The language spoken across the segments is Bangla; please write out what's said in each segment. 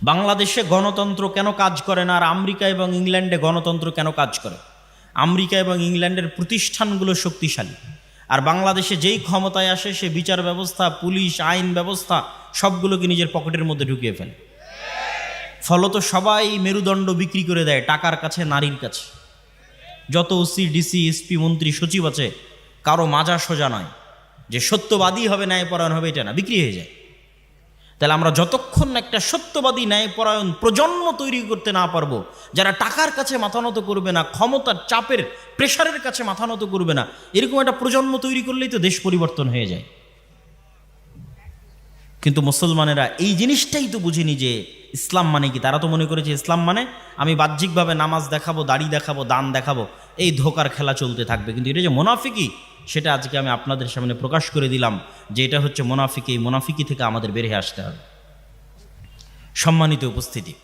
বাংলাদেশে গণতন্ত্র কেন কাজ করে না, আর আমেরিকা এবং ইংল্যান্ডে গণতন্ত্র কেন কাজ করে? আমেরিকা এবং ইংল্যান্ডের প্রতিষ্ঠানগুলো শক্তিশালী, আর বাংলাদেশে যেই ক্ষমতায় আসে সে বিচার ব্যবস্থা, পুলিশ, আইন ব্যবস্থা সবগুলোকে নিজের পকেটের মধ্যে ঢুকিয়ে ফেলে। ফলত সবাই মেরুদণ্ড বিক্রি করে দেয় টাকার কাছে, নারীর কাছে। যত ওসি, ডিসি, এসপি, মন্ত্রী, সচিব আছে, কারো মাজা সোজা নয় যে সত্যবাদী হবে, ন্যায়পরায়ণ হবে, এটা না, বিক্রি হয়ে যায়। তাহলে আমরা যতক্ষণ একটা সত্যবাদী, ন্যায়পরায়ণ প্রজন্ম তৈরি করতে না পারবো, যারা টাকার কাছে মাথা নত করবে না, ক্ষমতার চাপের প্রেশারের কাছে মাথা নত করবে না, এরকম একটা প্রজন্ম তৈরি করলেই তো দেশ পরিবর্তন হয়ে যায়। কিন্তু মুসলমানেরা এই জিনিসটাই তো বুঝেনি যে ইসলাম মানে কি। তারা তো মনে করেছে ইসলাম মানে আমি বাহ্যিকভাবে নামাজ দেখাবো, দাড়ি দেখাবো, দান দেখাবো, এই ধোকার খেলা চলতে থাকবে। কিন্তু এটা যে মুনাফিকি, সেটা আজকে আমি আপনাদের সামনে প্রকাশ করে দিলাম যে এটা হচ্ছে মুনাফিকি। এই মুনাফিকি থেকে আমাদের বেরিয়ে আসতে হবে। সম্মানিত উপস্থিতি,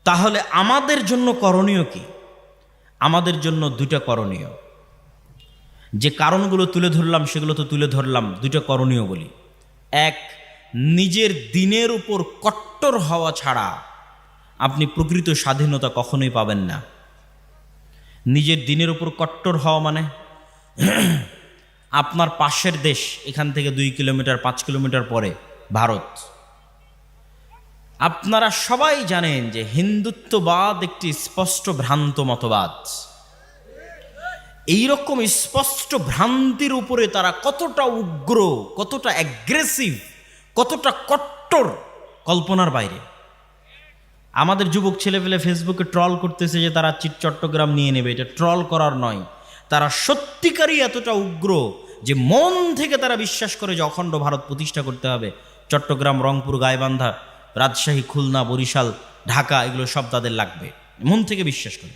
তাহলে আমাদের জন্য করণীয় কি? আমাদের জন্য দুটা করণীয়। যে কারণগুলো তুলে ধরলাম সেগুলো তো তুলে ধরলাম, দুটো করণীয় বলি। এক, নিজের দিনের উপর কট্টর হওয়া ছাড়া আপনি প্রকৃত স্বাধীনতা কখনোই পাবেন না। নিজের দিনের উপর কট্টর হওয়া মানে আপনার পাশের দেশ, এখান থেকে 2 কিলোমিটার 5 কিলোমিটার পরে ভারত। আপনারা সবাই জানেন যে হিন্দুত্ববাদ একটি স্পষ্ট ভ্রান্ত মতবাদ। এইরকম স্পষ্ট ভ্রান্তির উপরে তারা কতটা উগ্র, কতটা অ্যাগ্রেসিভ, কতটা কট্টর, কল্পনার বাইরে। আমাদের যুবক ছেলেপেলে ফেসবুকে ট্রল করতেছে যে তারা চট্টগ্রাম নিয়ে নেবে। এটা ট্রল করার নয়, তারা সত্যিকারই এতটা উগ্র যে মন থেকে তারা বিশ্বাস করে যে অখণ্ড ভারত প্রতিষ্ঠা করতে হবে। চট্টগ্রাম, রংপুর, গাইবান্ধা, রাজশাহী, খুলনা, বরিশাল, ঢাকা, এগুলো সব তাদের লাগবে, মন থেকে বিশ্বাস করে।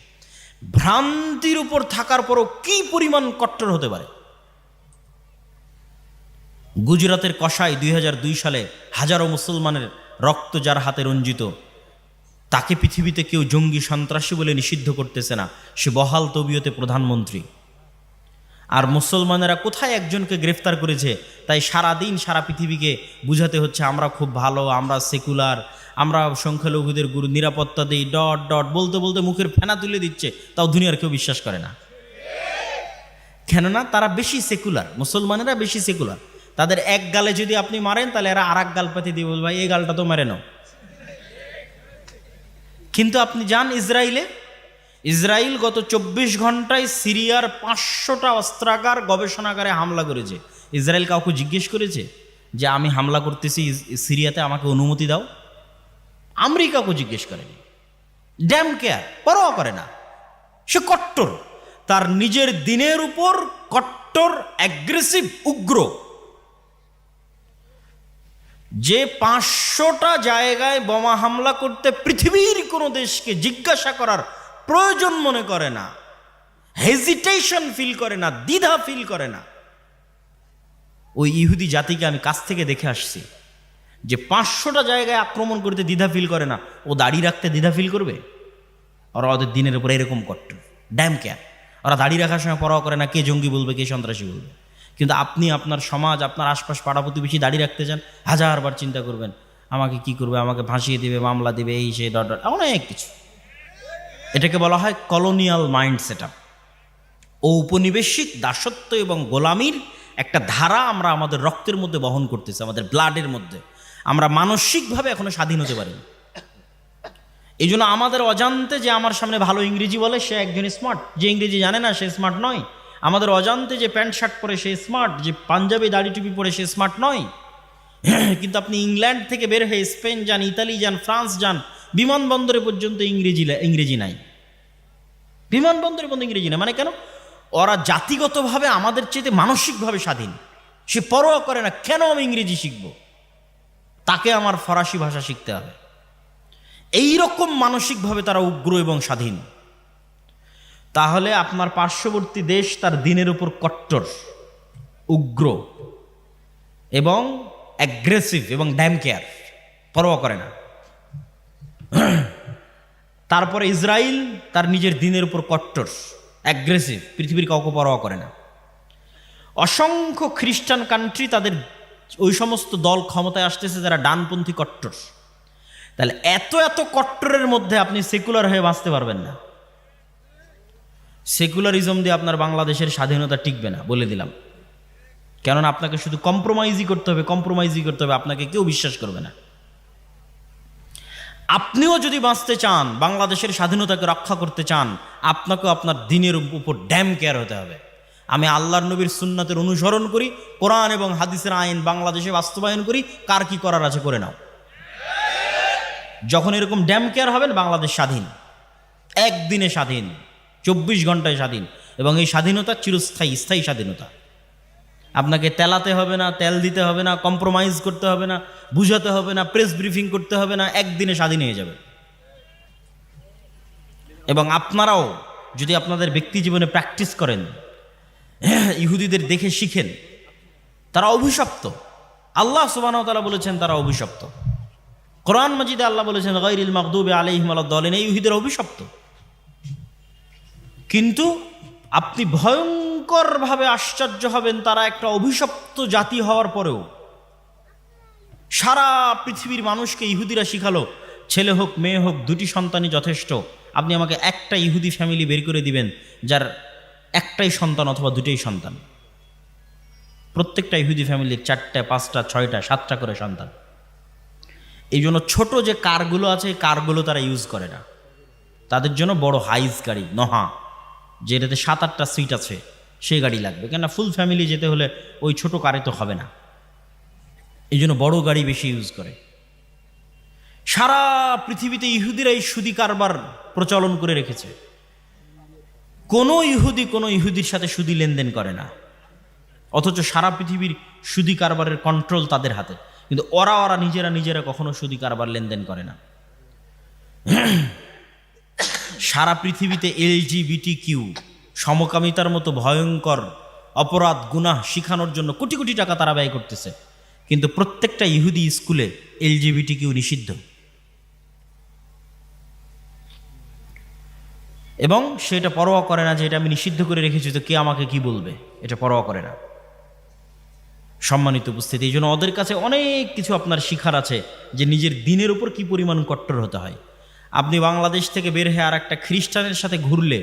ভ্রান্তির উপর থাকার পরও কি পরিমাণ কট্টর হতে পারে! গুজরাতের কসাই 2002 সালে হাজারো মুসলমানের রক্ত যার হাতে রঞ্জিত, তাকে পৃথিবীতে কেউ জঙ্গি, সন্ত্রাসী বলে নিষিদ্ধ করতেছে না। সে বহাল তবিয়তে প্রধানমন্ত্রী। আর মুসলমানেরা কোথায় একজনকে গ্রেফতার করেছে, তাই সারাদিন সারা পৃথিবীকে বুঝাতে হচ্ছে আমরা খুব ভালো, আমরা সেকুলার, আমরা সংখ্যালঘুদের গুরু নিরাপত্তা দিই, ডট ডট বলতে বলতে মুখের ফেনা তুলে দিচ্ছে, তাও দুনিয়ার কেউ বিশ্বাস করে না। কেননা তারা বেশি সেকুলার, মুসলমানেরা বেশি সেকুলার। তাদের এক গালে যদি আপনি মারেন, তাহলে এরা আর এক গাল পাতি দিয়ে বলবে এই গালটা তো মেরে নাও। কিন্তু আপনি যান ইসরায়েলে, ইসরায়েল গত 24 ঘন্টায় সিরিয়ার 500টা অস্ত্রাগার, গবেষণাগারে হামলা করেছে। ইসরায়েল কাউকে জিজ্ঞেস করেছে যে আমি হামলা করতেছি সিরিয়াতে, আমাকে অনুমতি দাও? আমেরিকাকে জিজ্ঞেস করেনি। ড্যাম কেয়ার, পরোয়া করে না। সে কট্টর, তার নিজের দিনের উপর কট্টর, অ্যাগ্রেসিভ, উগ্র। যে 500টা জায়গায় বোমা হামলা করতে পৃথিবীর কোনো দেশকে জিজ্ঞাসা করার প্রয়োজন মনে করে না, হেজিটেশন ফিল করে না, দ্বিধা ফিল করে না। ওই ইহুদি জাতিকে আমি কাছ থেকে দেখে আসছি যে 500টা জায়গায় আক্রমণ করতে দ্বিধা ফিল করে না, ও দাড়ি রাখতে দ্বিধা ফিল করবে? ওরা ওদের দিনের উপরে এরকম কট্টর, ড্যাম কেয়ার। ওরা দাড়ি রাখার সময় পরোয়া করে না কে জঙ্গি বলবে, কে সন্ত্রাসী বলবে। কিন্তু আপনি আপনার সমাজ, আপনার আশপাশ, পাড়া প্রতিবেশী দাড়ি রাখতে চান, হাজারবার চিন্তা করবেন আমাকে কি করবে, আমাকে ফাঁসিয়ে দেবে, মামলা দেবে, এই সেই ডট ডট, অনেক কিছু। এটাকে বলা হয় কলোনিয়াল মাইন্ড সেট আপ। ঔপনিবেশিক দাসত্ব এবং গোলামির একটা ধারা আমরা আমাদের রক্তের মধ্যে বহন করতেছি, আমাদের ব্লাডের মধ্যে। আমরা মানসিকভাবে এখনো স্বাধীন হতে পারিনি। এই জন্য আমাদের অজান্তে যে আমার সামনে ভালো ইংরেজি বলে সে একজন স্মার্ট, যে ইংরেজি জানে না সে স্মার্ট নয়। আমাদের অজান্তে যে প্যান্ট শার্ট পরে সে স্মার্ট, যে পাঞ্জাবি দাড়ি টুপি পরে সে স্মার্ট নয়। কিন্তু আপনি ইংল্যান্ড থেকে বের হয়ে স্পেন যান, ইতালি যান, ফ্রান্স যান, বিমানবন্দরে পর্যন্ত ইংরেজি নাই। বিমানবন্দরে পর্যন্ত ইংরেজি নাই। মানে কেন? ওরা জাতিগতভাবে আমাদের চেয়ে মানসিকভাবে স্বাধীন। সে পরোয়া করে না কেন আমি ইংরেজি শিখব, তাকে আমার ফরাসি ভাষা শিখতে হবে। এইরকম মানসিকভাবে তারা উগ্র এবং স্বাধীন। তাহলে আপনার পার্শ্ববর্তী দেশ তার দিনের উপর কট্টর, উগ্র এবং অ্যাগ্রেসিভ এবং ড্যাম কেয়ার, পরোয়া করে না। তারপরে ইসরায়েল তার নিজের দিনের উপর কট্টর, অ্যাগ্রেসিভ, পৃথিবীর কাউকে পরোয়া করে না। অসংখ্য খ্রিস্টান কান্ট্রি তাদের ওই সমস্ত দল ক্ষমতায় আসতেছে যারা ডানপন্থী কট্টর। তাহলে এত এত কট্টরের মধ্যে আপনি সেকুলার হয়ে বাঁচতে পারবেন না। সেকুলারিজম দিয়ে আপনার বাংলাদেশের স্বাধীনতা টিকবে না, বলে দিলাম। কেননা আপনাকে শুধু কম্প্রোমাইজই করতে হবে, আপনাকে কেউ বিশ্বাস করবে না। আপনিও যদি বাঁচতে চান, বাংলাদেশের স্বাধীনতাকে রক্ষা করতে চান, আপনাকেও আপনার দিনের উপর ড্যাম কেয়ার হতে হবে। আমি আল্লাহর নবীর সুন্নাতের অনুসরণ করি, কোরআন এবং হাদিসের আইন বাংলাদেশে বাস্তবায়ন করি, কার কি করার আছে করে নাও। যখন এরকম ড্যাম কেয়ার হবেন, বাংলাদেশ স্বাধীন, একদিনে স্বাধীন, 24 ঘন্টায় স্বাধীন, এবং এই স্বাধীনতা চিরস্থায়ী, স্থায়ী স্বাধীনতা। আপনাকে তেলাতে হবে না, তেল দিতে হবে না, কম্প্রোমাইজ করতে হবে না, বুঝাতে হবে না, প্রেস ব্রিফিং করতে হবে না, একদিনে স্বাধীন হয়ে যাবে। এবং আপনারাও যদি আপনাদের ব্যক্তি জীবনে প্র্যাকটিস করেন, ইহুদিদের দেখে শিখেন, তারা অভিশপ্ত। আল্লাহ সুবহানাহু ওয়া তাআলা বলেছেন তারা অভিশপ্ত। কোরআন মাজিদে আল্লাহ বলেছেন গায়রিল মাগদুবি আলাইহিম ওয়ালাদ-দালিন, এই ইহুদিরা অভিশপ্ত। কিন্তু আপনি ভয়ঙ্করভাবে আশ্চর্য হবেন, তারা একটা অভিশপ্ত জাতি হওয়ার পরেও সারা পৃথিবীর মানুষকে ইহুদিরা শিখালো, ছেলে হোক মেয়ে হোক দুটি সন্তানই যথেষ্ট। আপনি আমাকে একটা ইহুদি ফ্যামিলি বের করে দিবেন যার একটাই সন্তান অথবা দুটোই সন্তান। প্রত্যেকটা ইহুদি ফ্যামিলির 4টা 5টা 6টা 7টা করে সন্তান। এই জন্য ছোট যে কারগুলো আছে, এই কারগুলো তারা ইউজ করে না। তাদের জন্য বড় হাইজ গাড়ি, নহা, যেটাতে 7-8টা সিট আছে, সেই গাড়ি লাগবে। কেননা ফুল ফ্যামিলি যেতে হলে ওই ছোট কারে তো হবে না, এই জন্য বড় গাড়ি বেশি ইউজ করে। সারা পৃথিবীতে ইহুদিরা এই সুদি কারবার প্রচলন করে রেখেছে। কোনো ইহুদির সাথে সুদি লেনদেন করে না, অথচ সারা পৃথিবীর সুদি কারবারের কন্ট্রোল তাদের হাতে। কিন্তু ওরা নিজেরা কখনো সুদি কারবার লেনদেন করে না। সারা পৃথিবীতে LGBTQ সমকামিতার মতো ভয়ঙ্কর অপরাধ গুনাহ শিখানোর জন্য কোটি কোটি টাকা তারা ব্যয় করতেছে, কিন্তু প্রত্যেকটা ইহুদি স্কুলে LGBTQ নিষিদ্ধ। এবং সেটা পরোয়া করে না যে এটা আমি নিষিদ্ধ করে রেখেছি তো কে আমাকে কি বলবে, এটা পরোয়া করে না। সম্মানিত উপস্থিতি, এই জন্য ওদের কাছে অনেক কিছু আপনার শিখার আছে, যে নিজের দিনের উপর কি পরিমাণ কট্টর হতে হয়। আপনি বাংলাদেশ থেকে বের হয়ে আর একটা খ্রিস্টানের সাথে ঘুরলে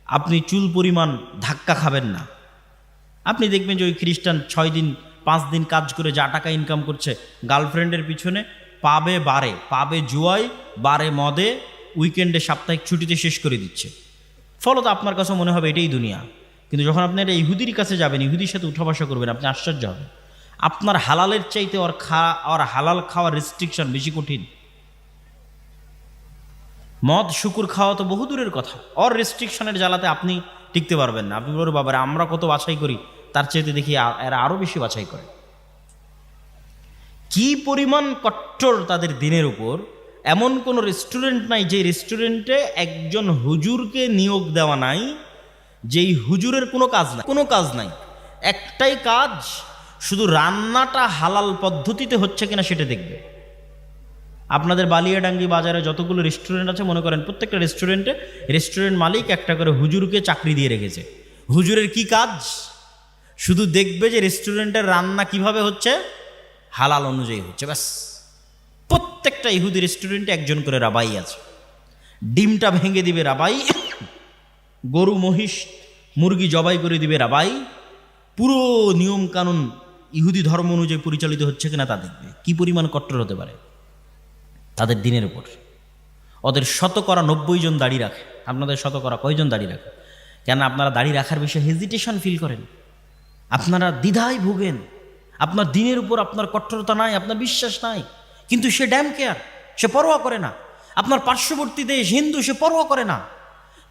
আপনি চুল পরিমাণ ধাক্কা খাবেন না। আপনি দেখবেন যে ওই খ্রিস্টান 6 দিন 5 দিন কাজ করে যা টাকা ইনকাম করছে, গার্লফ্রেন্ডের পিছনে, পাবে জুয়ায়, বারে মদে, উইকেন্ডে সাপ্তাহিক ছুটিতে শেষ করে দিচ্ছে। ফলত আপনার কাছে মনে হবে এটাই দুনিয়া। কিন্তু যখন আপনি একটা ইহুদির কাছে যাবেন, ইহুদির সাথে উঠা বসা করবেন, আপনি আশ্চর্য হবেন। আপনার হালালের চাইতে ওর হালাল খাওয়ার রেস্ট্রিকশন বেশি কঠিন। মদ শুকুর খাওয়া তো বহু দূরের কথা, ওর রেস্ট্রিকশনের জ্বালাতে আপনি টিকতে পারবেন না। আপনি বলবেন বাবারে আমরা কত বাছাই করি, তার চাইতে দেখি এরা আরো বেশি বাছাই করে। কি পরিমাণ কট্টর তাদের দিনের উপর। এমন কোনো রেস্টুরেন্ট নাই যে রেস্টুরেন্টে একজন হুজুরকে নিয়োগ দেওয়া নাই, যেই হুজুরের কোনো কাজ নাই। একটাই কাজ, শুধু রান্নাটা হালাল পদ্ধতিতে হচ্ছে কিনা সেটা দেখবে। আপনাদের বালিয়াডাঙ্গি বাজারে যতগুলো রেস্টুরেন্ট আছে, মনে করেন প্রত্যেকটা রেস্টুরেন্ট মালিক একটা করে হুজুরকে চাকরি দিয়ে রেখেছে। হুজুরের কি কাজ? শুধু দেখবে যে রেস্টুরেন্টের রান্না কিভাবে হচ্ছে, হালাল অনুযায়ী হচ্ছে, ব্যাস। প্রত্যেকটা ইহুদি রেস্টুরেন্টে একজন করে রাবাই আছে। ডিমটা ভেঙে দিবে রাবাই, গরু মহিষ মুরগি জবাই করে দিবে রাবাই। পুরো নিয়ম কানুন ইহুদি ধর্ম অনুযায়ী পরিচালিত হচ্ছে কিনা তা দেখবে। কি পরিমাণ কট্টর হতে পারে তাদের দিনের উপর। ওদের 90 জন দাড়ি রাখে, আপনাদের কয়জন দাড়ি রাখে? কেন আপনারা দাড়ি রাখার বিষয়ে হেজিটেশন ফিল করেন, আপনারা দ্বিধায় ভোগেন, আপনার দিনের উপর আপনার কট্টরতা নাই, আপনার বিশ্বাস নাই, কিন্তু সে ড্যাম কেয়ার, সে পরোয়া করে না। আপনার পার্শ্ববর্তী দেশ হিন্দু, সে পরোয়া করে না।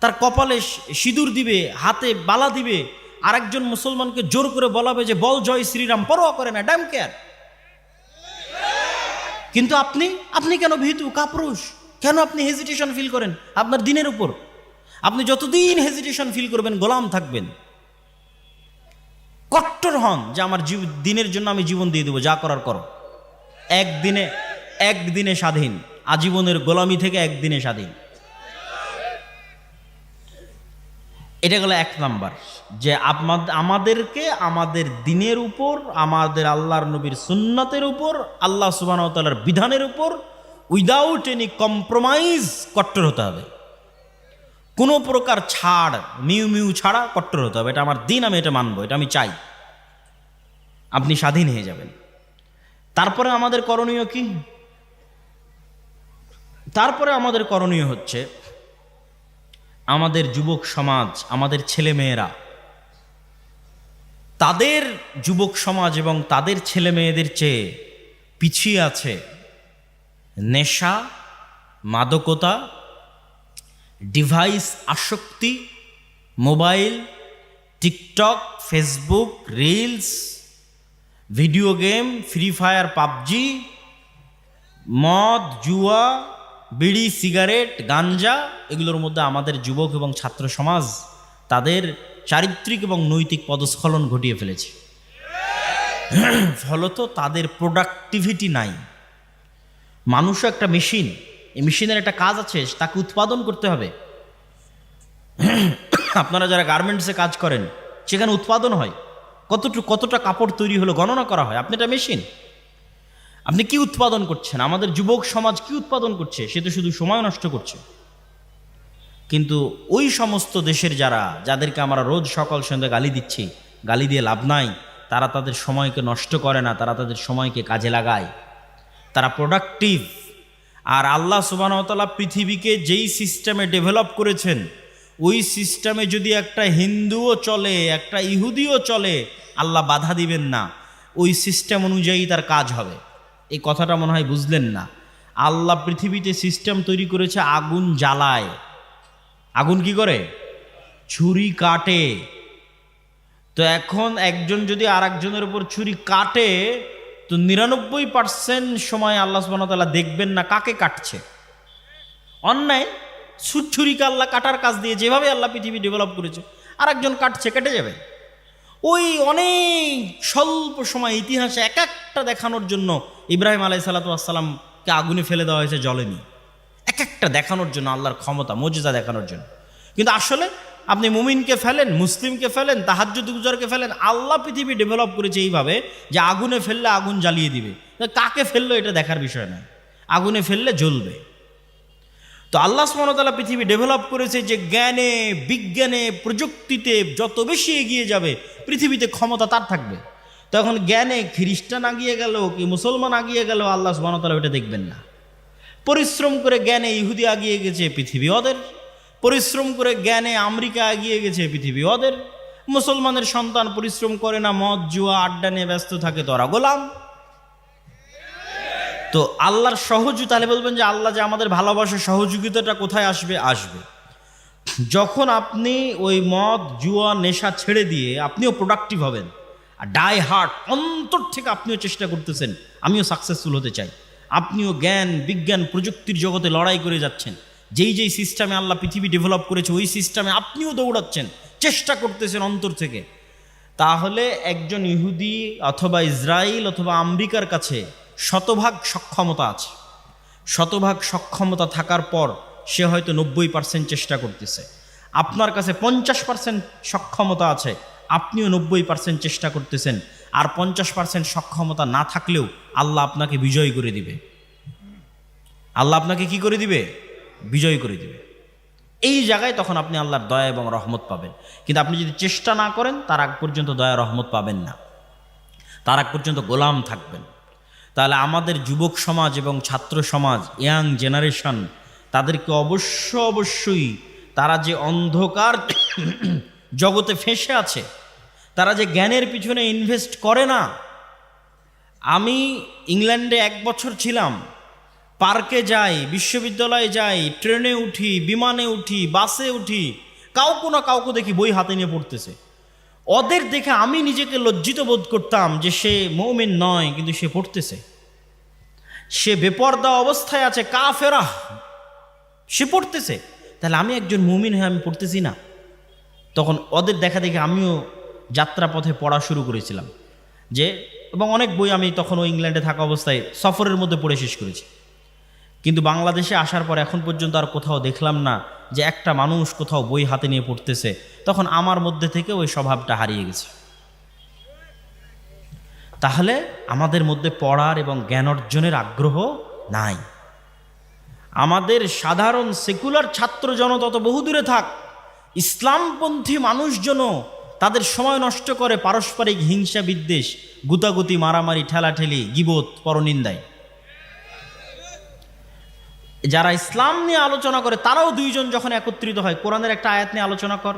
তার কপালে সিঁদুর দিবে, হাতে বালা দিবে, আরেকজন মুসলমানকে জোর করে বলাবে যে বল জয় শ্রীরাম, পরোয়া করে না, ড্যাম কেয়ার। কিন্তু আপনি কেন ভীতু কাপুরুষ? কেন আপনি হেজিটেশন ফিল করেন আপনার দিনের উপর? আপনি যতদিন হেজিটেশন ফিল করবেন, গোলাম থাকবেন। কট্টর হন যে আমার দিনের জন্য আমি জীবন দিয়ে দেবো, যা করার করো। একদিনে স্বাধীন, আজীবনের গোলামি থেকে একদিনে স্বাধীন। এটা গেল এক নাম্বার, যে আমাদেরকে আমাদের দিনের উপর, আমাদের আল্লাহর নবীর সুন্নাতের উপর, আল্লাহ সুবহানাহু ওয়া তাআলার বিধানের উপর উইদাউট এনি কম্প্রোমাইজ কট্টর হতে হবে। কোনো প্রকার ছাড়, মিউ মিউ ছাড়া কট্টর হতে হবে। এটা আমার দিন, আমি এটা মানবো, এটা আমি চাই। আপনি স্বাধীন হয়ে যাবেন। তারপরে আমাদের করণীয় কি? তারপরে আমাদের করণীয় হচ্ছে আমাদের যুবক সমাজ, আমাদের ছেলে মেয়েরা, তাদের যুবক সমাজ এবং তাদের ছেলে মেয়েদের চেয়ে পিছিয়ে আছে নেশা, মাদকতা, ডিভাইস আসক্তি, mobile, TikTok, Facebook, reels, video game, free fire, PUBG, মদ, জুয়া, বিড়ি, সিগারেট, গাঞ্জা। এগুলোর মধ্যে আমাদের যুবক এবং ছাত্র সমাজ তাদের চারিত্রিক এবং নৈতিক পদস্খলন ঘটিয়ে ফেলেছে। ফলত তাদের প্রোডাক্টিভিটি নাই। মানুষও একটা মেশিন, এই মেশিনের একটা কাজ আছে, তাকে উৎপাদন করতে হবে। আপনারা যারা গার্মেন্টসে কাজ করেন, সেখানে উৎপাদন হয়, কতটা কাপড় তৈরি হলো গণনা করা হয়। আপনি একটা মেশিন, আপনি কি উৎপাদন করছেন? আমাদের যুবক সমাজ কি উৎপাদন করছে? সে তো শুধু সময় নষ্ট করছে। কিন্তু ওই সমস্ত দেশের যাদেরকে আমরা রোজ সকাল সন্ধ্যা গালি দিচ্ছি, গালি দিয়ে লাভ নাই, তারা তাদের সময়কে নষ্ট করে না, তারা তাদের সময়কে কাজে লাগায়, তারা প্রোডাক্টিভ। আর আল্লাহ সুবহানাহু ওয়া তাআলা পৃথিবীকে যেই সিস্টেমে ডেভেলপ করেছেন, ওই সিস্টেমে যদি একটা হিন্দুও চলে, একটা ইহুদিও চলে, আল্লাহ বাধা দিবেন না, ওই সিস্টেম অনুযায়ী তার কাজ হবে। এই কথাটা মনে হয় বুঝলেন না। আল্লাহ পৃথিবীতে সিস্টেম তৈরি করেছে, আগুন জ্বালায়। আগুন কি করে? ছুরি কাটে। তো এখন একজন যদি আর একজনের উপর ছুরি কাটে, তো 99% সময় আল্লাহ সুবহানাহু ওয়া তাআলা দেখবেন না কাকে কাটছে। অন্যায় ছুরিকে আল্লাহ কাটার কাজ দিয়ে, যেভাবে আল্লাহ পৃথিবী ডেভেলপ করেছে, আর একজন কাটছে, কেটে যাবে। ওই অনেক স্বল্প সময় ইতিহাসে এক একটা দেখানোর জন্য ইব্রাহিম আলাইহিস সালাতু ওয়াস সালামকে আগুনে ফেলে দেওয়া হয়েছে, জ্বলেনি। এক একটা দেখানোর জন্য, আল্লাহর ক্ষমতা, মুজিজা দেখানোর জন্য। কিন্তু আসলে আপনি মুমিনকে ফেলেন, মুসলিমকে ফেলেন, তাহাজ্জুদ গুজারকে ফেলেন, আল্লাহ পৃথিবী ডেভেলপ করেছে এইভাবে যে আগুনে ফেললে আগুন জ্বালিয়ে দিবে। কাকে ফেললো এটা দেখার বিষয় নয়, আগুনে ফেললে জ্বলবে। তো আল্লাহ সুবহানাহু ওয়া তাআলা পৃথিবী ডেভেলপ করেছে যে জ্ঞানে, বিজ্ঞানে, প্রযুক্তিতে যত বেশি এগিয়ে যাবে, পৃথিবীতে ক্ষমতা তার থাকবে। তখন জ্ঞানে খ্রিস্টান আগিয়ে গেল কি মুসলমান আগিয়ে গেল, আল্লাহ সুবহানাহু ওয়া তাআলা ওটা দেখবেন না। পরিশ্রম করে জ্ঞানে ইহুদি আগিয়ে গেছে, পৃথিবী ওদের। পরিশ্রম করে জ্ঞানে আমেরিকা এগিয়ে গেছে, পৃথিবী ওদের। মুসলমানের সন্তান পরিশ্রম করে না, মদ জুয়া আড্ডা নিয়ে ব্যস্ত থাকে, তোরা গোলাম। তো আল্লাহর সহযোগিতা, তাহলে বলবেন যে আল্লাহ যে আমাদের ভালোবাসা, সহযোগিতাটা কোথায় আসবে? আসবে যখন আপনি ওই মদ জুয়া নেশা ছেড়ে দিয়ে আপনিও প্রোডাক্টিভ হবেন, আর ডাই হার্ট অন্তর থেকে আপনিও চেষ্টা করতেছেন, আমিও সাকসেসফুল হতে চাই। আপনিও জ্ঞান বিজ্ঞান প্রযুক্তির জগতে লড়াই করে যাচ্ছেন, যেই সিস্টেমে আল্লাহ পৃথিবী ডেভেলপ করেছে ওই সিস্টেমে আপনিও দৌড়াচ্ছেন, চেষ্টা করতেছেন অন্তর থেকে। তাহলে একজন ইহুদি অথবা ইসরায়েল অথবা আমেরিকার কাছে শতভাগ সক্ষমতা আছে। শতভাগ সক্ষমতা থাকার পর সে হয়তো 90% চেষ্টা করতেছে। আপনার কাছে 50% সক্ষমতা আছে, আপনিও 90% চেষ্টা করতেছেন। আর 50% সক্ষমতা না থাকলেও আল্লাহ আপনাকে বিজয় করে দিবে। আল্লাহ আপনাকে কি করে দিবে? বিজয় করে দিবে। এই জায়গায় তখন আপনি আল্লাহর দয়া এবং রহমত পাবেন। কিন্তু আপনি যদি চেষ্টা না করেন, তার আগ পর্যন্ত দয়া রহমত পাবেন না, তার আগ পর্যন্ত গোলাম থাকবেন। তাহলে আমাদের যুবক সমাজ এবং ছাত্র সমাজ, ইয়াং জেনারেশন, তাদেরকে অবশ্যই তারা যে অন্ধকার জগতে ফেঁসে আছে, তারা যে জ্ঞানের পিছনে ইনভেস্ট করে না। আমি ইংল্যান্ডে 1 বছর ছিলাম, পার্কে যাই, বিশ্ববিদ্যালয়ে যাই, ট্রেনে উঠি, বিমানে উঠি, বাসে উঠি, কাউকে না কাউকে দেখি বই হাতে নিয়ে পড়তেছে। ওদের দেখে আমি নিজেকে লজ্জিত বোধ করতাম যে সে মুমিন নয়, কিন্তু সে পড়তেছে। সে বেপরদা অবস্থায় আছে, কাফেরা, সে পড়তেছে। তাহলে আমি একজন মুমিন হয়ে আমি পড়তেছি না? তখন ওদের দেখা দেখে আমিও যাত্রাপথে পড়া শুরু করেছিলাম এবং অনেক বই আমি তখন ওই ইংল্যান্ডে থাকা অবস্থায় সফরের মধ্যে পড়ে শেষ করেছি। কিন্তু বাংলাদেশে আসার পর এখন পর্যন্ত আর কোথাও দেখলাম না যে একটা মানুষ কোথাও বই হাতে নিয়ে পড়তেছে। তখন আমার মধ্যে থেকে ওই স্বভাবটা হারিয়ে গেছে। তাহলে আমাদের মধ্যে পড়ার এবং জ্ঞান অর্জনের আগ্রহ নাই। আমাদের সাধারণ সেকুলার ছাত্র জনতা তো বহুদূরে থাক, ইসলামপন্থী মানুষজনও তাদের সময় নষ্ট করে পারস্পরিক হিংসা বিদ্বেষ, গুতাগুতি, মারামারি, ঠেলাঠেলি, গীবত, পরনিন্দায়। যারা ইসলাম নিয়ে আলোচনা করে তারাও দুইজন যখন একত্রিত হয়, কোরআনের একটা আয়াত নিয়ে আলোচনা কর,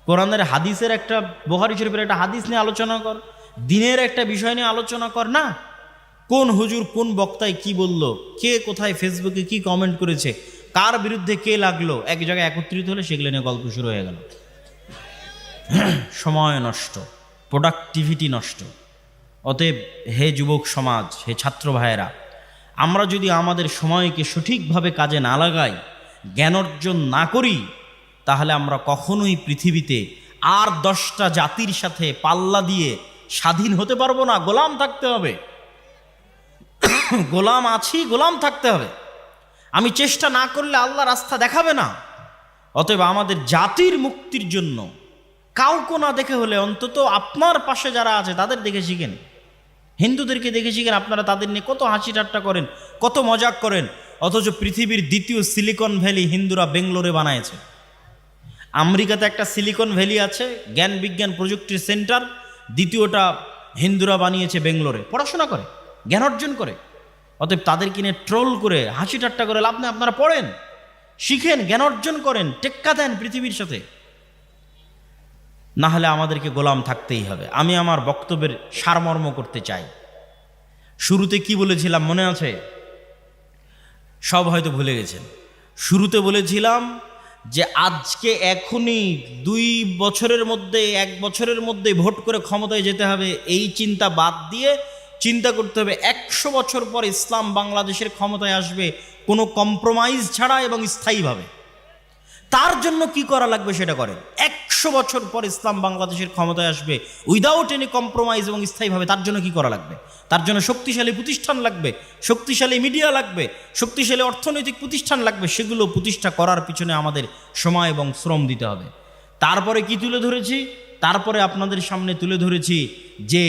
কোরআনের হাদিসের একটা, বুখারী শরীফের একটা হাদিস নিয়ে আলোচনা কর, দিনের একটা বিষয় নিয়ে আলোচনা কর। না, কোন হুজুর কোন বক্তায় কি বলল, কে কোথায় ফেসবুকে কি কমেন্ট করেছে, কার বিরুদ্ধে কে লাগলো, এক জায়গায় একত্রিত হলে সেগুলো নিয়ে গল্প শুরু হয়ে গেল। সময় নষ্ট, প্রোডাক্টিভিটি নষ্ট। অতএব হে যুবক সমাজ, হে ছাত্র ভাইয়েরা, আমরা যদি আমাদের সময়কে সঠিকভাবে কাজে না লাগাই, জ্ঞান অর্জন না করি, তাহলে আমরা কখনোই পৃথিবীতে আর 10টা জাতির সাথে পাল্লা দিয়ে স্বাধীন হতে পারবো না। গোলাম থাকতে হবে, গোলাম আছি, গোলাম থাকতে হবে। আমি চেষ্টা না করলে আল্লাহ রাস্তা দেখাবে না। অতএব আমাদের জাতির মুক্তির জন্য কাউকে না দেখে হলে অন্তত আপনার পাশে যারা আছে তাদের দেখে শিখেন। হিন্দুদেরকে দেখে শিখেন, আপনারা তাদের নিয়ে কত হাসি ঠাট্টা করেন, কত মজাক করেন, অথচ পৃথিবীর দ্বিতীয় সিলিকন ভ্যালি হিন্দুরা বেঙ্গলোরে বানায়ছে। আমেরিকাতে একটা সিলিকন ভ্যালি আছে, জ্ঞান বিজ্ঞান প্রযুক্তির সেন্টার, দ্বিতীয়টা হিন্দুরা বানিয়েছে বেঙ্গলোরে। পড়াশোনা করে, জ্ঞান অর্জন করে। অতএব তাদের কিনে ট্রোল করে হাসি ঠাট্টা করে লাভ নেই। আপনারা পড়েন, শিখেন, জ্ঞান অর্জন করেন, টেক্কা দেন পৃথিবীর সাথে। না হলে আমাদেরকে গোলাম থাকতেই হবে। আমি আমার বক্তব্যের সারমর্ম করতে চাই। শুরুতে কি বলেছিলাম মনে আছে? সব হয়তো ভুলে গেছেন। শুরুতে বলেছিলাম যে আজকে এখনই 2 বছরের মধ্যে, 1 বছরের মধ্যে ভোট করে ক্ষমতায় যেতে হবে, এই চিন্তা বাদ দিয়ে চিন্তা করতে হবে 100 বছর পর ইসলাম বাংলাদেশের ক্ষমতায় আসবে কোনো কম্প্রোমাইজ ছাড়া এবং স্থায়ীভাবে। তার জন্য কি করা লাগবে সেটা করেন। 100 বছর পর ইসলাম বাংলাদেশের ক্ষমতায় আসবে উইদাউট এনি কম্প্রোমাইজ এবং স্থায়ীভাবে। তার জন্য কি করা লাগবে? তার জন্য শক্তিশালী প্রতিষ্ঠান লাগবে, শক্তিশালী মিডিয়া লাগবে, শক্তিশালী অর্থনৈতিক প্রতিষ্ঠান লাগবে। সেগুলো প্রতিষ্ঠা করার পিছনে আমাদের সময় এবং শ্রম দিতে হবে। তারপরে কি তুলে ধরেছি? তারপরে আপনাদের সামনে তুলে ধরেছি যে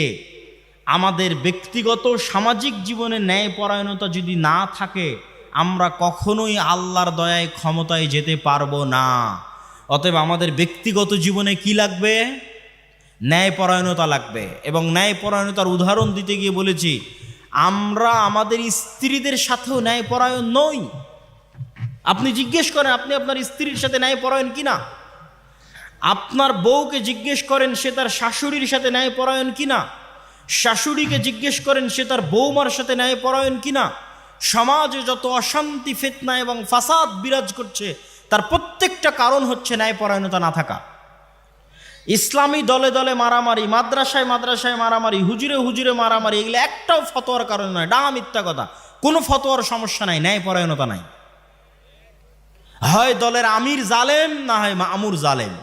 আমাদের ব্যক্তিগত সামাজিক জীবনে ন্যায়পরায়ণতা যদি না থাকে, আমরা কখনোই আল্লাহর দয়ায় ক্ষমতায় যেতে পারবো না। অতএব আমাদের ব্যক্তিগত জীবনে কি লাগবে? ন্যায়পরায়ণতা লাগবে। এবং ন্যায়পরায়ণতার উদাহরণ দিতে গিয়ে বলেছি, আমরা আমাদের স্ত্রীদের সাথেও ন্যায়পরায়ণ নই। আপনি জিজ্ঞেস করেন আপনি আপনার স্ত্রীর সাথে ন্যায়পরায়ণ কিনা। আপনার বউকে জিজ্ঞেস করেন সে তার শাশুড়ির সাথে ন্যায়পরায়ণ কিনা। শাশুড়িকে জিজ্ঞেস করেন সে তার বৌমার সাথে ন্যায়পরায়ণ কিনা। সমাজে যত অশান্তি, ফিতনা এবং ফাসাদ বিরাজ করছে তার প্রত্যেকটা কারণ হচ্ছে ন্যায়পরায়ণতা না থাকা। ইসলামী দলে দলে মারামারি, মাদ্রাসায় মাদ্রাসায় মারামারি, হুজুরে হুজুরে মারামারি, এগুলো একটাও ফতোয়ার কারণ নয়, ডাহা মিথ্যা কথা। কোনো ফতোয়ার সমস্যা নাই, ন্যায়পরায়ণতা নাই। হয় দলের আমির জালেম, না হয় মামুর জালেম।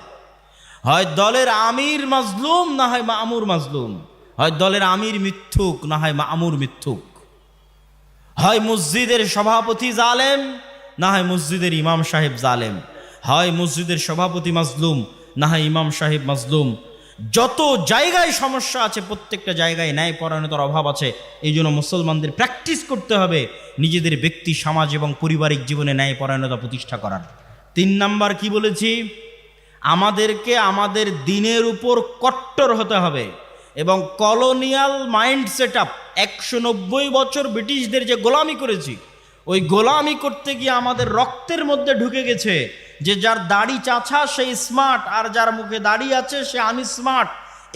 হয় দলের আমির মাজলুম, না হয় মামুর মাজলুম। হয় দলের আমির মিথ্যুক, না হয় মামুর মিথ্যুক। হয় মসজিদের সভাপতি জালেম, না হয় মসজিদের ইমাম সাহেব জালেম। হয় মসজিদের সভাপতি মাজলুম, না হয় ইমাম সাহেব মাজলুম। যত জায়গায় সমস্যা আছে প্রত্যেকটা জায়গায় ন্যায়পরায়ণতার অভাব আছে। এই জন্য মুসলমানদের প্র্যাকটিস করতে হবে নিজেদের ব্যক্তি, সমাজ এবং পারিবারিক জীবনে ন্যায়পরায়ণতা প্রতিষ্ঠা করার। 3 নাম্বার কি বলেছি? আমাদেরকে আমাদের দিনের উপর কট্টর হতে হবে এবং কলোনিয়াল মাইন্ড সেট আপ, 190 বছর ব্রিটিশদের যে গোলামি করেছি, ওই গোলামি করতে গিয়ে আমাদের রক্তের মধ্যে ঢুকে গেছে যে যার দাড়ি চাছা সে স্মার্ট, আর যার মুখে দাড়ি আছে সে আনস্মার্ট।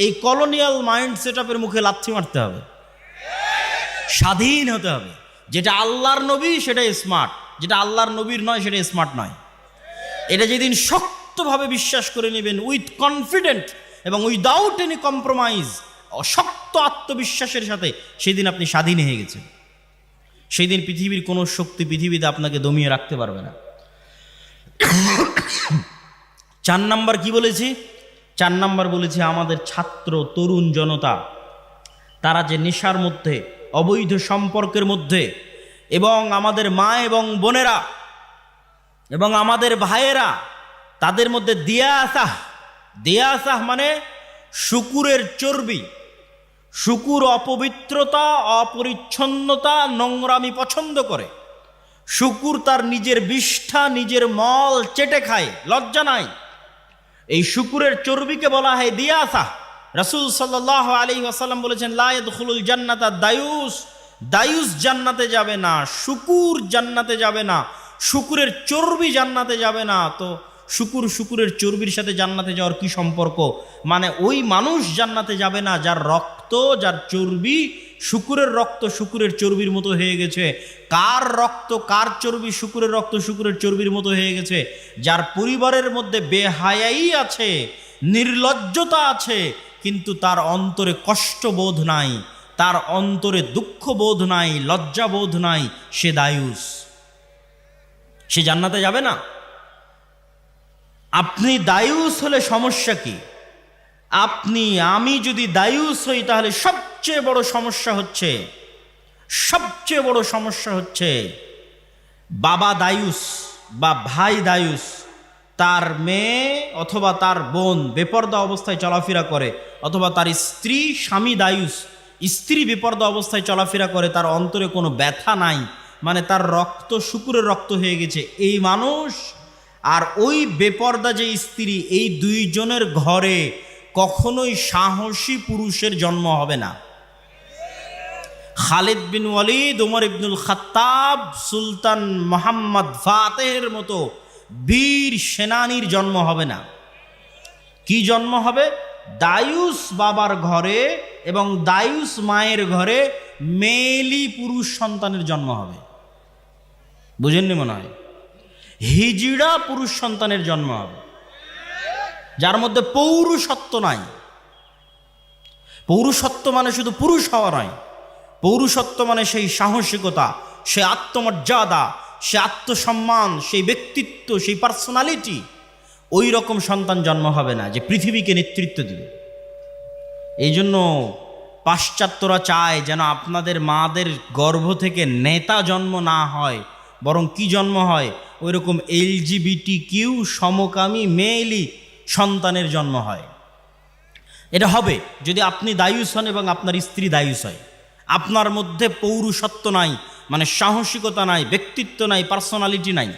এই কলোনিয়াল মাইন্ড সেট আপের মুখে লাথি মারতে হবে, স্বাধীন হতে হবে। যেটা আল্লাহর নবী সেটা স্মার্ট, যেটা আল্লাহর নবীর নয় সেটা স্মার্ট নয়। এটা যেদিন শক্তভাবে বিশ্বাস করে নেবেন উইথ কনফিডেন্ট এবং উইদাউট এনি কম্প্রোমাইজ, শক্ত আত্মবিশ্বাসের সাথে, সেদিন আপনি স্বাধীন হয়ে গেছেন। সেই দিন পৃথিবীর কোনো শক্তি পৃথিবীতে আপনাকে দমিয়ে রাখতে পারবে না। 4 নাম্বার কি বলেছি? 4 নাম্বার বলেছি আমাদের ছাত্র তরুণ জনতা, তারা যে নেশার মধ্যে, অবৈধ সম্পর্কের মধ্যে, এবং আমাদের মা এবং বোনেরা এবং আমাদের ভাইয়েরা, তাদের মধ্যে দিয়াসাহ মানে শুকুরের চর্বি। শুকুর অপবিত্রতা, অপরিচ্ছন্নতা, নোংরামি পছন্দ করে। শুকুর তার নিজের বিষ্ঠা, নিজের মল চেটে খায়, লজ্জা নাই। এই শুকুরের চর্বিকে বলা হয় দিয়াসাহ। রাসূল সাল্লাল্লাহু আলাইহি ওয়াসাল্লাম বলেছেন, লা ইয়াদখুলুল জান্নাতা দায়ুস, দায়ুস জান্নাতে যাবে না, শুকুর জান্নাতে যাবে না, শুকুরের চর্বি জান্নাতে যাবে না। তো শুকুরের চর্বির সাথে জান্নাতে যাওয়ার কি সম্পর্ক? মানে ওই মানুষ জান্নাতে যাবে না যার রক্ত, যার চর্বি শুকুরের রক্ত শুকুরের চর্বির মতো হয়ে গেছে। কার রক্ত কার চর্বি শুকুরের রক্ত শুকুরের চর্বির মতো হয়ে গেছে? যার পরিবারের মধ্যে বেহায়াই আছে, নির্লজ্জতা আছে, কিন্তু তার অন্তরে কষ্টবোধ নাই, তার অন্তরে দুঃখবোধ নাই, লজ্জাবোধ নাই, সে দায়ুস, সে জান্নাতে যাবে না। আপনি দায়ুস হলে সমস্যা কি? আমি যদি দায়ুস হই তাহলে সবচেয়ে বড় সমস্যা হচ্ছে বাবা দায়ুস বা ভাই দায়ুস, তার মেয়ে অথবা তার বোন বেপরদা অবস্থায় চলাফেরা করে, অথবা তার স্বামী দায়ুস, স্ত্রী বেপরদা অবস্থায় চলাফেরা করে, তার অন্তরে কোনো ব্যথা নাই, মানে তার রক্ত শুকুরের রক্ত হয়ে গেছে। এই মানুষ আর ওই বেপরদা যে স্ত্রী, এই দুইজনের ঘরে কখনোই সাহসী পুরুষের জন্ম হবে না। খালিদ বিন ওয়ালিদ, ওমর ইবনুল খাত্তাব, সুলতান মোহাম্মদ ফাতেহের মতো বীর সেনানীর জন্ম হবে না। কি জন্ম হবে? দায়ুস বাবার ঘরে এবং দায়ুস মায়ের ঘরে মেয়েলি পুরুষ সন্তানের জন্ম হবে। বুঝেননি মনে হয়? হিজড়া পুরুষ সন্তানের জন্ম হবে, যার মধ্যে পৌরুষত্ব নাই। পৌরুষত্ব মানে শুধু পুরুষ হওয়া নয়, পৌরুষত্ব মানে সেই সাহসিকতা, সে আত্মমর্যাদা, সে আত্মসম্মান, সেই ব্যক্তিত্ব, সেই পার্সোনালিটি। ওই রকম সন্তান জন্ম হবে না যে পৃথিবীকে নেতৃত্ব দিবে। এই জন্য পাশ্চাত্যরা চায় যেন আপনাদের মাদের গর্ভ থেকে নেতা জন্ম না হয়, বরং কি জন্ম হয়? ওই রকম LGBTQ সমকামী মেয়েলি সন্তানের জন্ম হয়। এটা হবে যদি আপনি দায়ুস হন এবং আপনার স্ত্রী দায়ুস হয়। আপনার মধ্যে পৌরুষত্ব নাই, মানে সাহসিকতা নাই, ব্যক্তিত্ব নাই, পার্সোনালিটি নাই।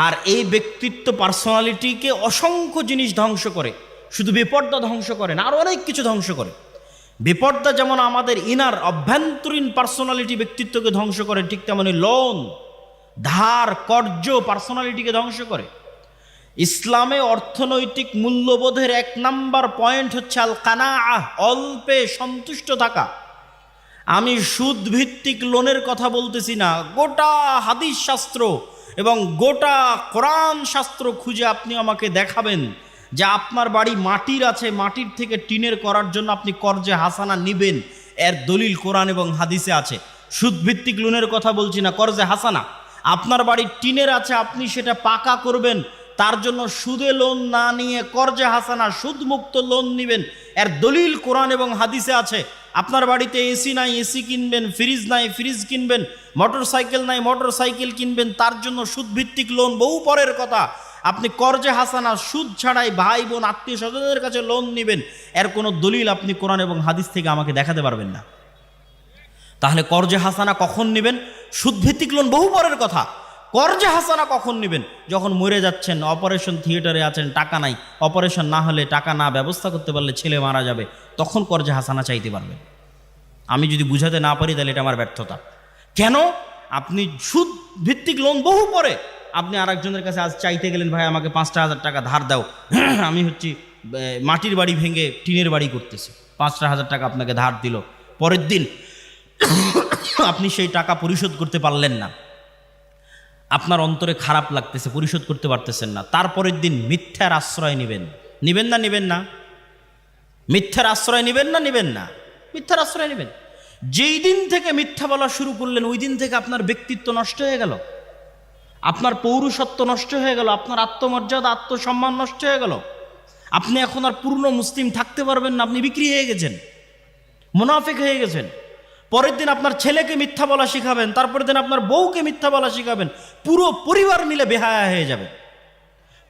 আর এই ব্যক্তিত্ব পার্সোনালিটিকে অসংখ্য জিনিস ধ্বংস করে, শুধু বেপর্দা ধ্বংস করে না, আর অনেক কিছু ধ্বংস করে। বেপর্দা যেমন আমাদের ইনার অভ্যন্তরীণ পার্সোনালিটি ব্যক্তিত্বকে ধ্বংস করে, ঠিক তেমনি লোন, ধার, কর্জ পার্সোনালিটিকে ধ্বংস করে। ইসলামে অর্থনৈতিক মূল্যবোধের 1 নাম্বার পয়েন্ট হচ্ছে আল কানাআহ, অল্পে সন্তুষ্ট থাকা। আমি সুদ ভিত্তিক লোনের কথা বলতেছি না, গোটা হাদিস শাস্ত্র এবং গোটা কোরআন শাস্ত্র খুঁজে আপনি আমাকে দেখাবেন যে আপনার বাড়ি মাটির আছে, মাটির থেকে টিনের করার জন্য আপনি কর্জে হাসানা নিবেন, এর দলিল কোরআন এবং হাদিসে আছে। সুদ ভিত্তিক লোনের কথা বলছি না, কর্জে হাসানা। আপনার বাড়ি টিনের আছে, আপনি সেটা পাকা করবেন, তার জন্য সুদে লোন না নিয়ে কর্জে হাসানা সুদমুক্ত লোন নেবেন, এর দলিল কোরআন এবং হাদিসে আছে। আপনার বাড়িতে এসি নাই, এসি কিনবেন, ফ্রিজ নাই, ফ্রিজ কিনবেন, মোটর সাইকেল নাই, মোটর সাইকেল কিনবেন, তার জন্য সুদভিত্তিক লোন বহু পরের কথা। আপনি কর্জে হাসানা সুদ ছাড়াই ভাই বোন আত্মীয় স্বজনের কাছে লোন নেবেন, এর কোনো দলিল আপনি কোরআন এবং হাদিস থেকে আমাকে দেখাতে পারবেন না। তাহলে কর্জে হাসানা কখন নেবেন? সুদভিত্তিক লোন বহু পরের কথা। কর্জে হাসানা কখন নেবেন? যখন মরে যাচ্ছেন, অপারেশন থিয়েটারে আছেন, টাকা নাই, অপারেশন না হলে, টাকা না ব্যবস্থা করতে পারলে ছেলে মারা যাবে, তখন কর্জে হাসানা চাইতে পারবেন। আমি যদি বুঝাতে না পারি তাহলে এটা আমার ব্যর্থতা। কেন? আপনি সুদ ভিত্তিক লোন বহু পরে, আপনি আরেকজনের কাছে আজ চাইতে গেলেন, ভাই আমাকে 5,000 টাকা ধার দাও, আমি মাটির বাড়ি ভেঙে টিনের বাড়ি করতেছি, 5,000 টাকা আপনাকে ধার দিল। পরের দিন আপনি সেই টাকা পরিশোধ করতে পারলেন না, আপনার অন্তরে খারাপ লাগতেছে, পরিশোধ করতে পারতেছেন না। তারপরের দিন মিথ্যার আশ্রয় নেবেন না? মিথ্যার আশ্রয় নেবেন না? মিথ্যার আশ্রয় নেবেন। যেই দিন থেকে মিথ্যা বলা শুরু করলেন, ওই দিন থেকে আপনার ব্যক্তিত্ব নষ্ট হয়ে গেল, আপনার পৌরুষত্ব নষ্ট হয়ে গেল, আপনার আত্মমর্যাদা, আত্মসম্মান নষ্ট হয়ে গেল। আপনি এখন আর পূর্ণ মুসলিম থাকতে পারবেন না, আপনি বিক্রি হয়ে গেছেন, মুনাফিক হয়ে গেছেন। পরের দিন আপনার ছেলেকে মিথ্যা বলা শিখাবেন, তারপরের দিন আপনার বউকে মিথ্যা বলা শিখাবেন। পুরো পরিবার মিলে বেহায়া হয়ে যাবে,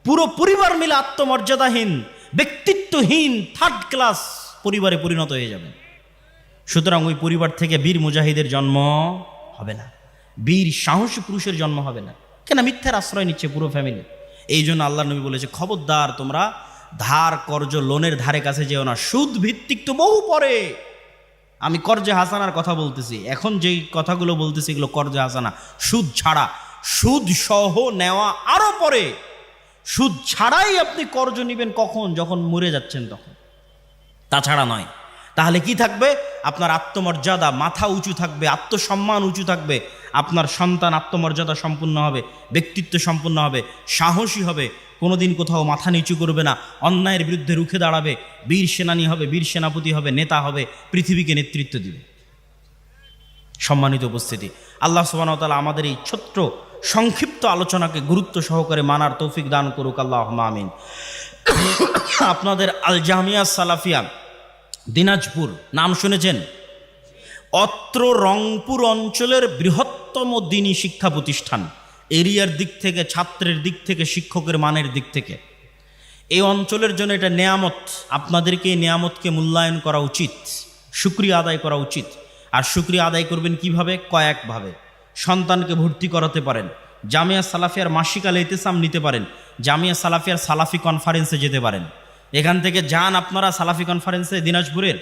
পুরো পরিবার মিলে আত্মমর্যাদাহীন, ব্যক্তিত্বহীন, থার্ড ক্লাস পরিবারে পরিণত হয়ে যাবে। সুতরাং ওই পরিবার থেকে বীর মুজাহিদের জন্ম হবে না, বীর সাহসী পুরুষের জন্ম হবে না। কেন? মিথ্যার আশ্রয় নিচ্ছে পুরো ফ্যামিলি। এই জন্য আল্লাহ নবী বলেছে, খবরদার তোমরা ধার কর্জ লোনের ধারে কাছে যেও না। সুদ ভিত্তিক তো বহু পরে, আমি কর্জে হাসানার কথা বলতেছি, এখন যেই কথাগুলো বলতেছি এগুলো কর্জে হাসানা, সুদ ছাড়া। সুদ সহ নেওয়া আরো পরে। সুদ ছাড়াই আপনি কর্জ নেবেন কখন? যখন মরে যাচ্ছেন তখন, তাছাড়া নয়। তাহলে কি থাকবে? আপনার আত্মমর্যাদা, মাথা উঁচু থাকবে, আত্মসম্মান উঁচু থাকবে, আপনার সন্তান আত্মমর্যাদা সম্পূর্ণ হবে, ব্যক্তিত্ব সম্পূর্ণ হবে, সাহসী হবে, কোনোদিন কোথাও মাথা নিচু করবে না, অন্যায়ের বিরুদ্ধে রুখে দাঁড়াবে, বীর সেনানী হবে, বীর সেনাপতি হবে, নেতা হবে, পৃথিবীকে নেতৃত্ব দিবে। সম্মানিত উপস্থিতি, আল্লাহ সুবহানাহু ওয়া তাআলা আমাদের এই ছোট্ট সংক্ষিপ্ত আলোচনাকে গুরুত্ব সহকারে মানার তৌফিক দান করুক, আল্লাহুম্মা আমিন। আপনাদের আল জামিয়া সালাফিয়া দিনাজপুর নাম শুনেছেন? অত্র রংপুর অঞ্চলের বৃহত্তম দ্বীনী শিক্ষা প্রতিষ্ঠান, এরিয়ার দিক থেকে, ছাত্রের দিক থেকে, শিক্ষকের মানের দিক থেকে। এই অঞ্চলের জন্য এটা নেয়ামত। আপনাদেরকে এই নেয়ামতকে মূল্যায়ন করা উচিত, শুকরিয়া আদায় করা উচিত। আর শুকরিয়া আদায় করবেন কিভাবে? কয়েকভাবে। সন্তানকে ভর্তি করাতে পারেন, জামিয়া সালাফিয়ার মাসিক আল ইতিসাম নিতে পারেন, জামিয়া সালাফিয়ার সালাফি কনফারেন্সে যেতে পারেন। এখান থেকে যান আপনারা সালাফি কনফারেন্সে দিনাজপুরের।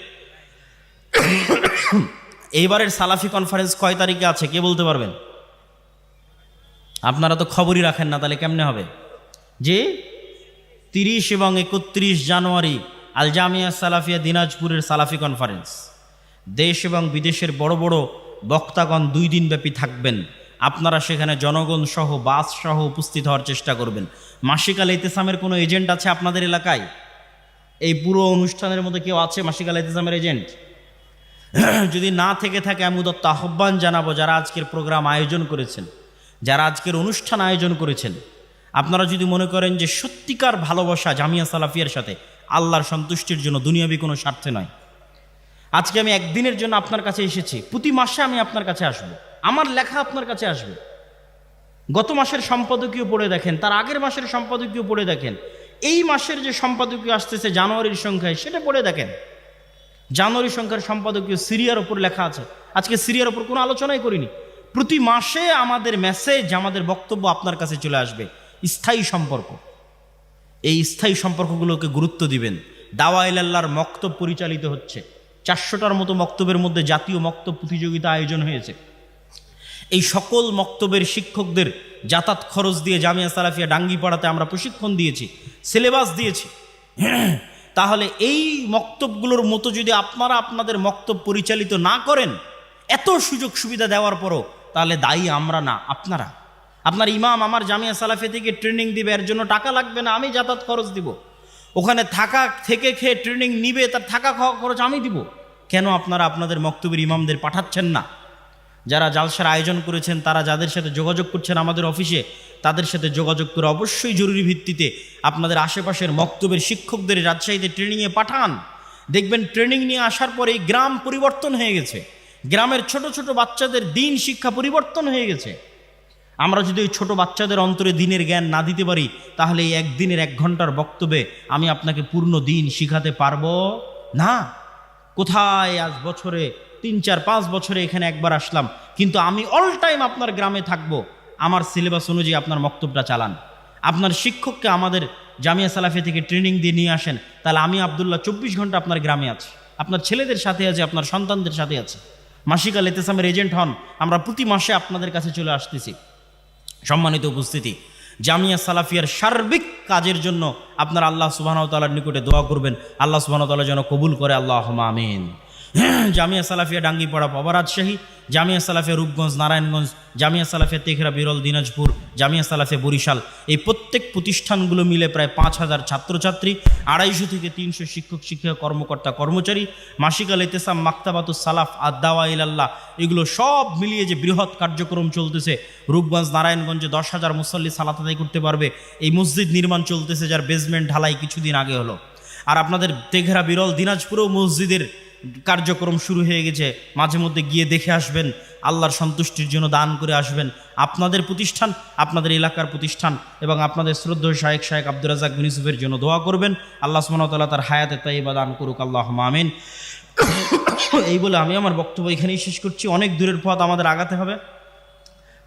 এইবারের সালাফি কনফারেন্স কয় তারিখে আছে কে বলতে পারবেন? আপনারা তো খবরই রাখেন না, তাহলে কেমনে হবে? যে 30 এবং 31 জানুয়ারি আল জামিয়া সালাফিয়া দিনাজপুরের সালাফি কনফারেন্স। দেশ এবং বিদেশের বড় বড় বক্তাগণ 2 দিন ব্যাপী থাকবেন। আপনারা সেখানে জনগণ সহ, বাস সহ উপস্থিত হওয়ার চেষ্টা করবেন। মাসিক আল ইতিসামের কোনো এজেন্ট আছে আপনাদের এলাকায়? এই পুরো অনুষ্ঠানের মধ্যে কেউ আছে মাসিক আল ইতিসামের এজেন্ট? যদি না থেকে থাকে, আমি উদাত্ত আহ্বান জানাবো, যারা আজকের প্রোগ্রাম আয়োজন করেছেন, যারা আজকের অনুষ্ঠান আয়োজন করেছেন, আপনারা যদি মনে করেন যে সত্যিকার ভালোবাসা জামিয়া সালাফিয়ার সাথে, আল্লাহর সন্তুষ্টির জন্য, দুনিয়াবি কোনো স্বার্থে নয়, আজকে আমি একদিনের জন্য আপনার কাছে এসেছি, প্রতি মাসে আমি আপনার কাছে আসব, আমার লেখা আপনার কাছে আসবে। গত মাসের সম্পাদকীয় পড়ে দেখেন, তার আগের মাসের সম্পাদকীয় পড়ে দেখেন, এই মাসের যে সম্পাদকীয় আসতেছে জানুয়ারির সংখ্যায়, সেটা পড়ে দেখেন। জানুয়ারি সংখ্যার সম্পাদকীয় সিরিয়ার ওপর লেখা আছে। আজকে সিরিয়ার ওপর কোনো আলোচনাই করিনি। প্রতি মাসে আমাদের মেসেজ, আমাদের বক্তব্য আপনার কাছে চলে আসবে। স্থায়ী সম্পর্ক, এই স্থায়ী সম্পর্কগুলোকে গুরুত্ব দিবেন। দাওয়া ইলাল্লাহর মক্তব পরিচালিত হচ্ছে। 400টার মতো মক্তবের মধ্যে জাতীয় মক্তব প্রতিযোগিতা আয়োজন হয়েছে। এই সকল মক্তবের শিক্ষকদের যাতায়াত খরচ দিয়ে জামিয়া সালাফিয়া ডাঙ্গিপাড়াতে আমরা প্রশিক্ষণ দিয়েছি, সিলেবাস দিয়েছি। তাহলে এই মক্তবগুলোর মতো যদি আপনারা আপনাদের মক্তব পরিচালিত না করেন, এত সুযোগ সুবিধা দেওয়ার পরও, তাহলে দায়ী আমরা না, আপনারা। আপনার ইমাম আমার জামিয়া সালাফিয়া থেকে ট্রেনিং দিবে, এর জন্য টাকা লাগবে না, আমি যাতায়াত খরচ দিব। ওখানে থাকা, থেকে খেয়ে ট্রেনিং নিবে, তার থাকা খাওয়া খরচ আমি দিব। কেন আপনারা আপনাদের মক্তবের ইমামদের পাঠাচ্ছেন না? যারা জালসার আয়োজন করেছেন, তারা যাদের সাথে যোগাযোগ করছেন আমাদের অফিসে, তাদের সাথে যোগাযোগ করে অবশ্যই জরুরি ভিত্তিতে আপনাদের আশেপাশের মক্তবের শিক্ষকদের রাজশাহীতে ট্রেনিংয়ে পাঠান। দেখবেন ট্রেনিং নিয়ে আসার পরে এই গ্রাম পরিবর্তন হয়ে গেছে, গ্রামের ছোট ছোট বাচ্চাদের দিন শিক্ষা পরিবর্তন হয়ে গেছে। আমরা যদি ওই ছোট বাচ্চাদের অন্তরে দিনের জ্ঞান না দিতে পারি, তাহলে এই একদিনের 1 ঘন্টার বক্তব্যে আমি আপনাকে পূর্ণ দিন শিখাতে পারবো না। কোথায় আজ বছরে 3, 4, 5 বছরে এখানে একবার আসলাম, কিন্তু আমি অল টাইম আপনার গ্রামে থাকবো। আমার সিলেবাস অনুযায়ী আপনার বক্তব্যটা চালান। আপনার শিক্ষককে আমাদের জামিয়া সালাফিয়া থেকে ট্রেনিং দিয়ে নিয়ে আসেন, তাহলে আমি আব্দুল্লাহ 24 ঘন্টা আপনার গ্রামে আছি, আপনার ছেলেদের সাথে আছে, আপনার সন্তানদের সাথে আছে। মাসিক আল ইতিসামের এজেন্ট হন, আমরা প্রতি মাসে আপনাদের কাছে চলে আসতেছি। সম্মানিত উপস্থিতি, জামিয়া সালাফিয়ার সার্বিক কাজের জন্য আপনার আল্লাহ সুবহানাহু ওয়া তাআলার নিকটে দোয়া করবেন, আল্লাহ সুবহানাহু ওয়া তাআলা যেন কবুল করে, আল্লাহুম্মা আমিন। জামিয়া সালাফিয়া ডাঙ্গিপাড়া পাবা রাজশাহী, জামিয়া সালাফিয়া রূপগঞ্জ নারায়ণগঞ্জ, জামিয়া সালাফিয়া তেঘরা বিরল দিনাজপুর, জামিয়া সালাফিয়া বরিশাল, এই প্রত্যেক প্রতিষ্ঠানগুলো মিলে প্রায় 5000 ছাত্রছাত্রী, 250 থেকে 300 শিক্ষক শিক্ষিকা, কর্মকর্তা কর্মচারী। মাসিক আল ইতিসাম, মাক্তাবাতুস সালাফ, আদ-দাওয়া ইলাল্লাহ, এগুলো সব মিলিয়ে যে বৃহৎ কার্যক্রম চলতেছে। রূপগঞ্জ নারায়ণগঞ্জে 10,000 মুসল্লি সালাত আদায় করতে পারবে। এই মসজিদ নির্মাণ চলতেছে, যার বেসমেন্ট ঢালাই কিছুদিন আগে হলো। আর আপনাদের তেঘরা বিরল দিনাজপুরেও মসজিদের কার্যক্রম শুরু হয়ে গেছে, মাঝে মধ্যে গিয়ে দেখে আসবেন, আল্লাহর সন্তুষ্টির জন্য দান করে আসবেন। আপনাদের প্রতিষ্ঠান, আপনাদের এলাকার প্রতিষ্ঠান এবং আপনাদের শ্রদ্ধেয় শায়েখ আব্দুর রাজ্জাক বিন ইউসুফের জন্য দোয়া করবেন। আল্লাহ সুবহানাহু ওয়া তাআলা তার হায়াতে তাইয়্যিবা দান করুক, আল্লাহুম্মা আমিন। এই বলে আমি আমার বক্তব্য এখানেই শেষ করছি। অনেক দূরের পথ আমাদের আগাতে হবে।